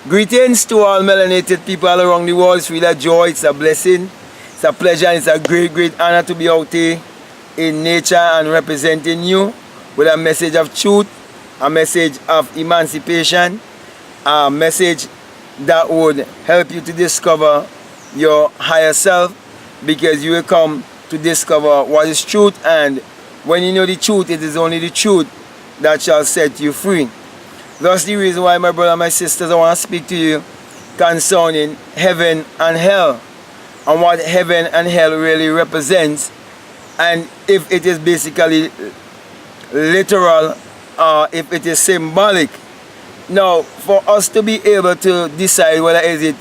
Greetings to all melanated people all around the world. It's really a joy, it's a blessing, it's a pleasure, and it's a great honor to be out here in nature and representing you with a message of truth, a message of emancipation, a message that would help you to discover your higher self, because you will come to discover what is truth, and when you know the truth, it is only the truth that shall set you free. That's the reason why, my brother and my sisters, I want to speak to you concerning heaven and hell, and what heaven and hell really represents, and if it is basically literal or if it is symbolic. Now, for us to be able to decide whether is it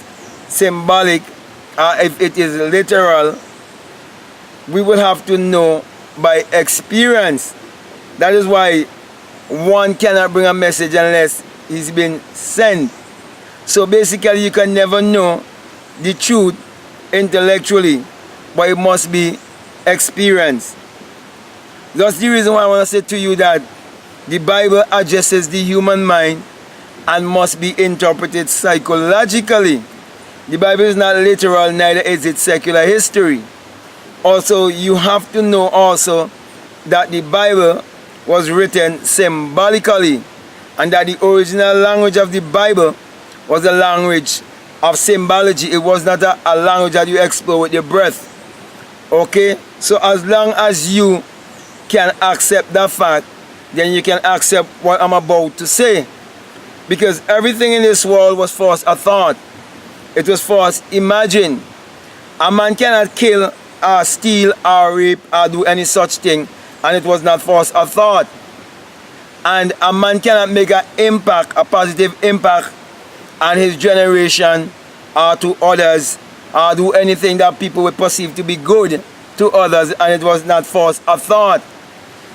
symbolic or if it is literal, we would have to know by experience. That is why one cannot bring a message unless he's been sent. So basically you can never know the truth intellectually, but it must be experienced. That's the reason why I want to say to you that the Bible addresses the human mind and must be interpreted psychologically. The Bible is not literal, neither is it secular history. Also, you have to know also that the Bible was written symbolically, and that the original language of the Bible was a language of symbology. It was not a language that you explore with your breath. Okay? So as long as you can accept that fact, then you can accept what I'm about to say. Because everything in this world was first a thought. It was first imagined. A man cannot kill or steal or rape or do any such thing, and it was not first a thought. And a man cannot make an impact, a positive impact on his generation or to others, or do anything that people would perceive to be good to others, and it was not first a thought.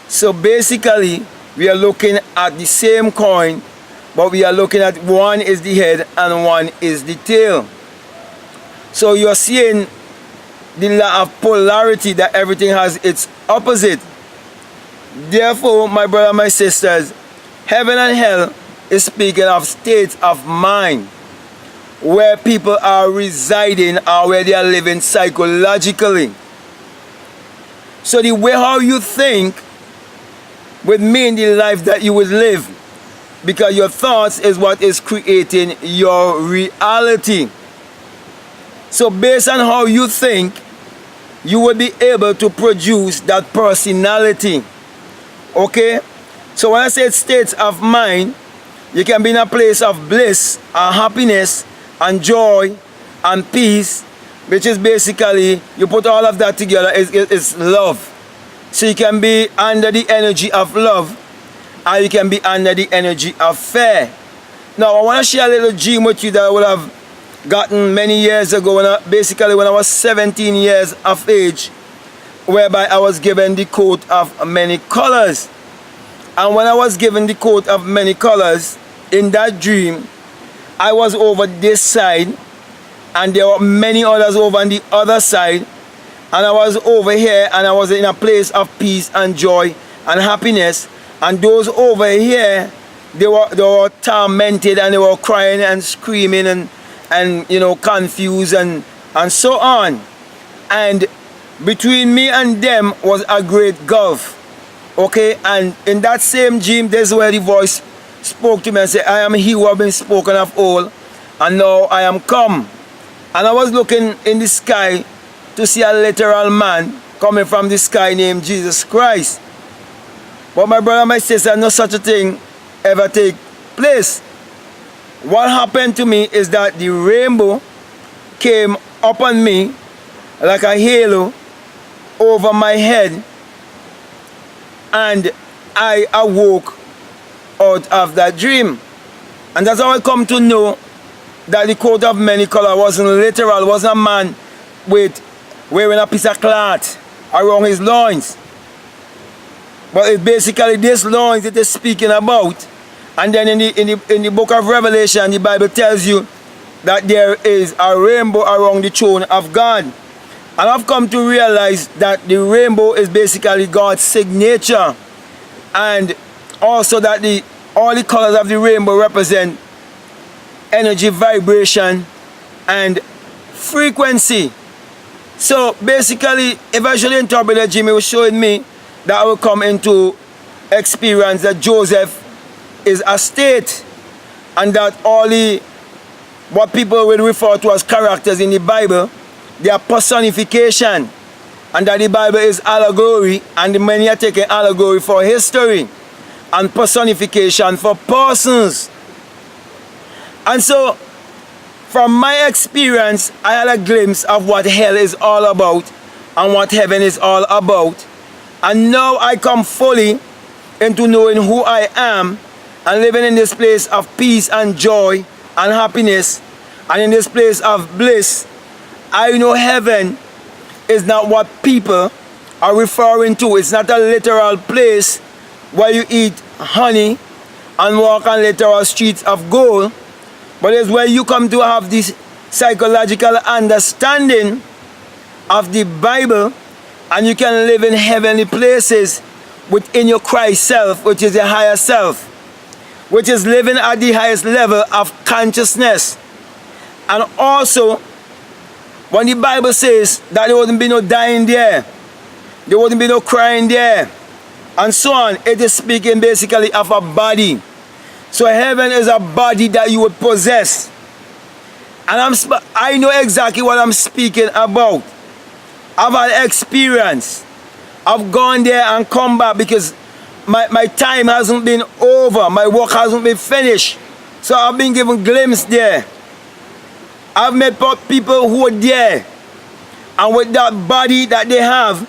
So basically, we are looking at the same coin, but we are looking at one is the head and one is the tail. So you're seeing the law of polarity, that everything has its opposite. Therefore, my brother, my sisters, heaven and hell is speaking of states of mind where people are residing or where they are living psychologically. So the way how you think would mean the life that you would live, because your thoughts is what is creating your reality. So based on how you think, you will be able to produce that personality. Okay? So when I say states of mind, you can be in a place of bliss and happiness and joy and peace, which is basically, you put all of that together, is love. So you can be under the energy of love, or you can be under the energy of fear. Now I want to share a little dream with you that I would have gotten many years ago, when I was 17 years of age, whereby I was given the coat of many colors. And when I was given the coat of many colors, in that dream, I was over this side, and there were many others over on the other side, and I was over here, and I was in a place of peace and joy and happiness. And those over here, they were tormented, and they were crying and screaming and you know, confused and so on. And between me and them was a great gulf. Okay, and in that same dream, there's where the voice spoke to me and said, I am he who have been spoken of old, and now I am come. And I was looking in the sky to see a literal man coming from the sky named Jesus Christ. But my brother and my sister, no such a thing ever take place. What happened to me is that the rainbow came upon me like a halo over my head, and I awoke out of that dream. And that's how I come to know that the coat of many colors wasn't literal. It wasn't a man with wearing a piece of cloth around his loins, but it's basically this loins it is speaking about. And then in the book of Revelation, the Bible tells you that there is a rainbow around the throne of God. And I've come to realize that the rainbow is basically God's signature, and also that all the colors of the rainbow represent energy, vibration, and frequency. So basically, eventually interpreter Jimmy was showing me that I will come into experience that Joseph is a state, and that all what people will refer to as characters in the Bible, they are personification, and that the Bible is allegory, and many are taking allegory for history and personification for persons. And so from my experience, I had a glimpse of what hell is all about and what heaven is all about. And now I come fully into knowing who I am and living in this place of peace and joy and happiness, and in this place of bliss. I know heaven is not what people are referring to. It's not a literal place where you eat honey and walk on literal streets of gold, but it's where you come to have this psychological understanding of the Bible, and you can live in heavenly places within your Christ self, which is the higher self, which is living at the highest level of consciousness. And also, when the Bible says that there wouldn't be no dying there, there wouldn't be no crying there, and so on, it is speaking basically of a body. So heaven is a body that you would possess. And I know exactly what I'm speaking about. I've had experience. I've gone there and come back because my time hasn't been over. My work hasn't been finished. So I've been given glimpse there. I've met people who are there. And with that body that they have,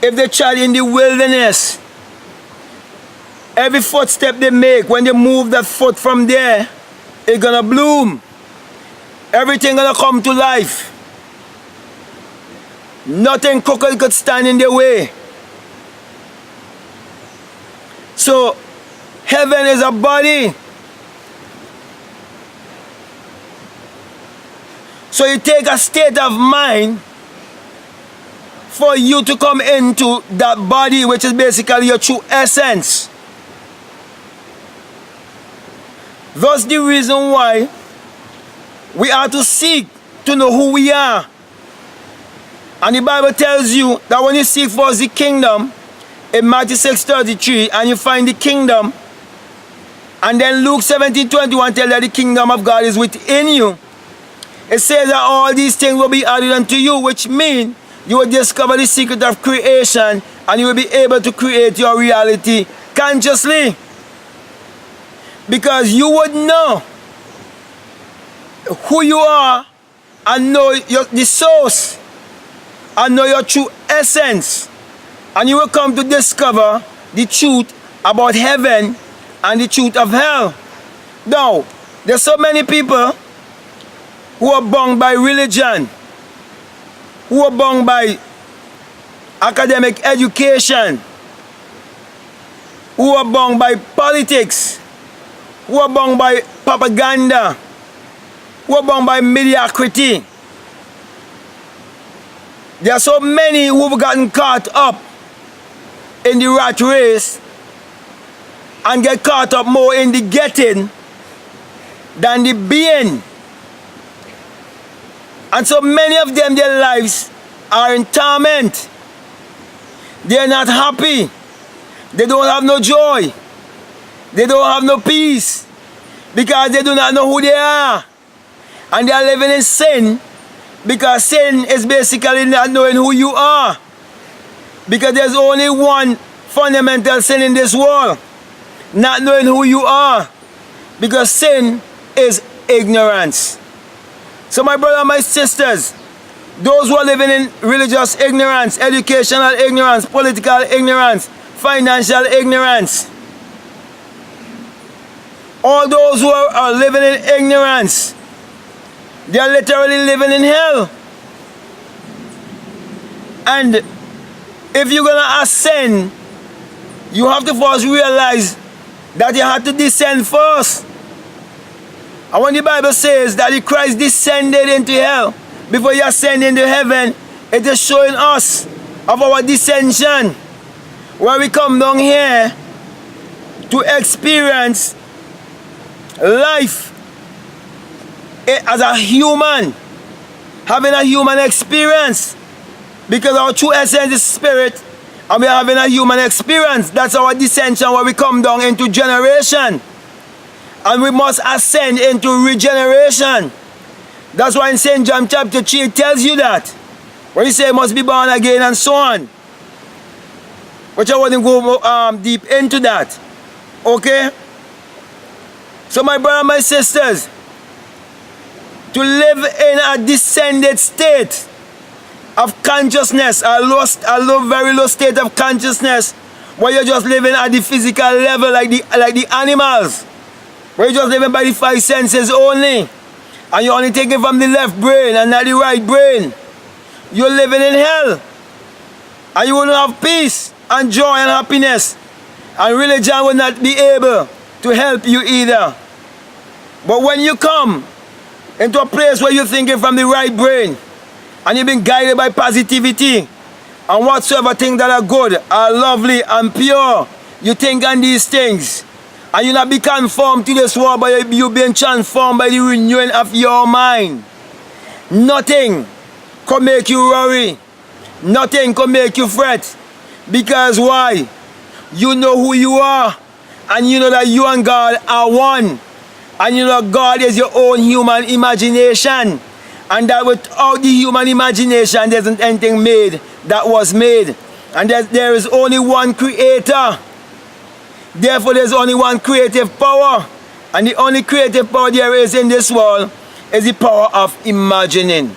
if they try in the wilderness, every footstep they make, when they move that foot from there, it's gonna bloom. Everything gonna come to life. Nothing crooked could stand in their way. So, heaven is a body. So you take a state of mind for you to come into that body, which is basically your true essence. That's the reason why we are to seek to know who we are. And the Bible tells you that when you seek for the kingdom, in Matthew 6:33, and you find the kingdom, and then Luke 17:21 tells you that the kingdom of God is within you. It says that all these things will be added unto you, which means you will discover the secret of creation, and you will be able to create your reality consciously. Because you would know who you are and know the source and know your true essence. And you will come to discover the truth about heaven and the truth of hell. Now, there's so many people who are bound by religion, who are bound by academic education, who are bound by politics, who are bound by propaganda, who are bound by mediocrity. There are so many who have gotten caught up in the rat race and get caught up more in the getting than the being. And so many of them, their lives are in torment. They are not happy. They don't have no joy. They don't have no peace because they do not know who they are. And they are living in sin because sin is basically not knowing who you are. Because there's only one fundamental sin in this world, not knowing who you are. Because sin is ignorance. So my brothers and my sisters, those who are living in religious ignorance, educational ignorance, political ignorance, financial ignorance, all those who are living in ignorance, they are literally living in hell. And if you're going to ascend, you have to first realize that you have to descend first. And when the Bible says that the Christ descended into hell before you ascend into heaven, it is showing us of our descension, where we come down here to experience life as a human, having a human experience, because our true essence is spirit, and we are having a human experience. That's our descension, where we come down into generation, and we must ascend into regeneration. That's why in St. John chapter 3 it tells you that, when he say must be born again and so on. But I wouldn't go deep into that. Okay? So my brother and my sisters, to live in a descended state of consciousness, a low, very low state of consciousness, where you're just living at the physical level like the animals, where you're just living by the five senses only, and you're only taking from the left brain and not the right brain. You're living in hell, and you will not have peace and joy and happiness, and religion will not be able to help you either. But when you come into a place where you're thinking from the right brain, and you've been guided by positivity, and whatsoever things that are good, are lovely and pure, you think on these things, and you not be conformed to this world, but you're being transformed by the renewing of your mind. Nothing can make you worry. Nothing can make you fret. Because why? You know who you are, and you know that you and God are one, and you know God is your own human imagination, and that without the human imagination there isn't anything made that was made, and there is only one creator. Therefore there's only one creative power, and the only creative power there is in this world is the power of imagining.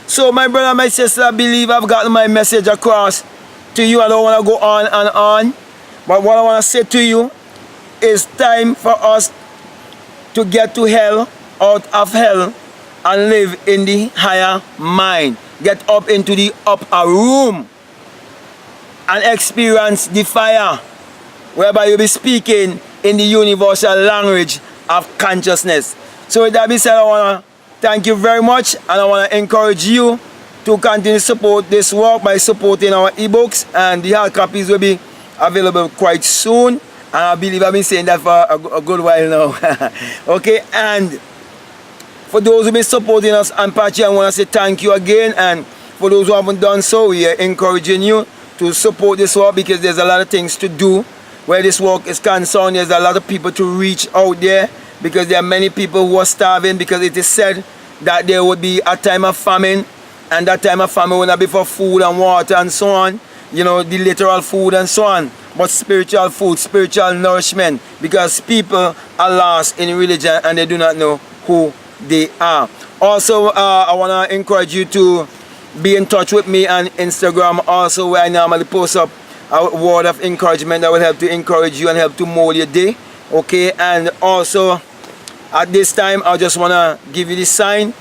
So my brother and my sister, I believe I've gotten my message across to you. I don't want to go on and on, but what I want to say to you is time for us to get to hell, out of hell, and live in the higher mind. Get up into the upper room and experience the fire, whereby you'll be speaking in the universal language of consciousness. So with that being said, I want to thank you very much, and I want to encourage you to continue to support this work by supporting our ebooks, and the hard copies will be available quite soon, and I believe I've been saying that for a good while now. Okay, and for those who've been supporting us on Patreon, I want to say thank you again, and for those who haven't done so, we are encouraging you to support this work, because there's a lot of things to do where this work is concerned. There's a lot of people to reach out there, because there are many people who are starving, because it is said that there would be a time of famine, and that time of famine will not be for food and water and so on, you know, the literal food and so on, but spiritual food, spiritual nourishment, because people are lost in religion and they do not know who they are. Also, I want to encourage you to be in touch with me on Instagram also, where I normally post up a word of encouragement that will help to encourage you and help to mold your day. Okay, and also at this time I just want to give you the sign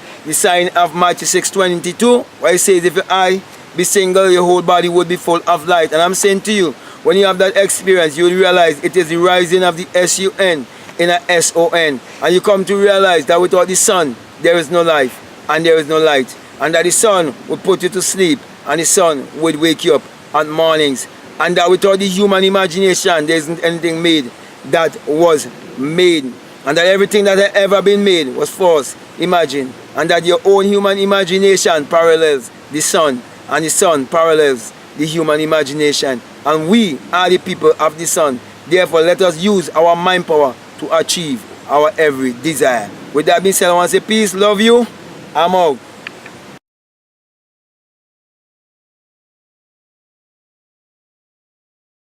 of Matthew 6:22, where it says, if your eye be single, your whole body would be full of light. And I'm saying to you, when you have that experience, you will realize it is the rising of the S-U-N in a S-O-N, and you come to realize that without the sun there is no life and there is no light, and that the sun will put you to sleep and the sun would wake you up on mornings, and that without the human imagination there isn't anything made that was made, and that everything that had ever been made was false imagine, and that your own human imagination parallels the sun, and the sun parallels the human imagination, and we are the people of the sun. Therefore let us use our mind power to achieve our every desire. With that being said, I want to say peace, love you, I'm out.